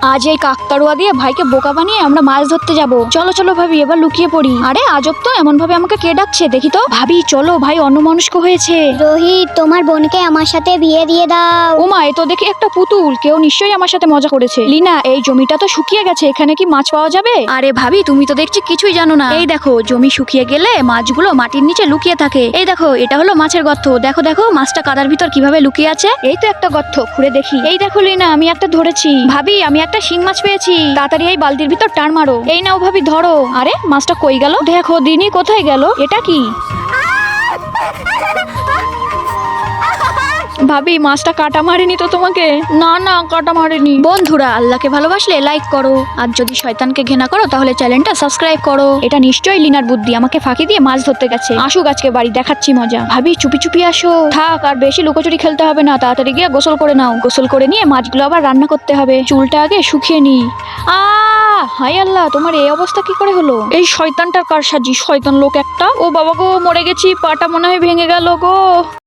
আজ এই কাকতাড়ুয়া দিয়ে ভাইকে বোকা বানিয়ে আমরা মাছ ধরতে যাব। চলো চলো ভাবি, এবার লুকিয়ে পড়ি। আরে আজব তো, এমন ভাবে আমাকে কে ডাকছে দেখি তো। ভাবি চলো, ভাই অন্যমনস্ক হয়েছে। রোহিত, তোমার বোনকে আমার সাথে বিয়ে দিয়ে দাও। ওমা, এ তো দেখি একটা পুতুল। কেউ নিশ্চয়ই আমার সাথে মজা করেছে। লিনা, এই জমিটা তো শুকিয়ে গেছে, এখানে কি মাছ পাওয়া যাবে? আরে ভাবি, তুমি তো দেখছি কিছুই জানো না। এই দেখো, জমি শুকিয়ে গেলে মাছগুলো মাটির নিচে লুকিয়ে থাকে। এই দেখো, এটা হলো মাছের গর্ত। দেখো দেখো, মাছটা কাদার ভিতর কিভাবে লুকিয়ে আছে। এই তো একটা গর্ত, খুঁড়ে দেখি। এই দেখো লিনা, আমি একটা ধরেছি। ভাবি, আমি একটা শিং মাছ পেয়েছি। তাড়াতাড়ি এই বালতির ভিতর টান মারো। এই নাও ভাবি, ধরো। আরে মাছটা কই গেল? দেখো দিনি, কোথায় গেল? এটা কি? ভাবি, মাছটা কাটা মারেনি তো তোমাকে? না না, কাটা মারেনি। বন্ধুরা, আল্লাহকে ভালোবাসলে লাইক করো, আর যদি শয়তানকে ঘৃণা করো তাহলে চ্যানেলটা সাবস্ক্রাইব করো। এটা নিশ্চয়ই লিনার বুদ্ধি, আমাকে ফাঁকি দিয়ে মাছ ধরতে গেছে। আসুক আজকে বাড়ি, দেখাচ্ছি মজা। ভাবি চুপি চুপি আসো। থাক, আর বেশি লুকোচুরি খেলতে হবে না, তাড়াতাড়ি গিয়ে গোসল করে নাও। গোসল করে নিয়ে মাছগুলো আবার রান্না করতে হবে। চুলটা আগে শুকিয়ে নি। হাই আল্লাহ, তোমার এই অবস্থা কি করে হলো? এই শয়তানটার কারসাজি, শয়তান লোক একটা। ও বাবা গো, মরে গেছি, পাটা মনে হয় ভেঙে গেল গো।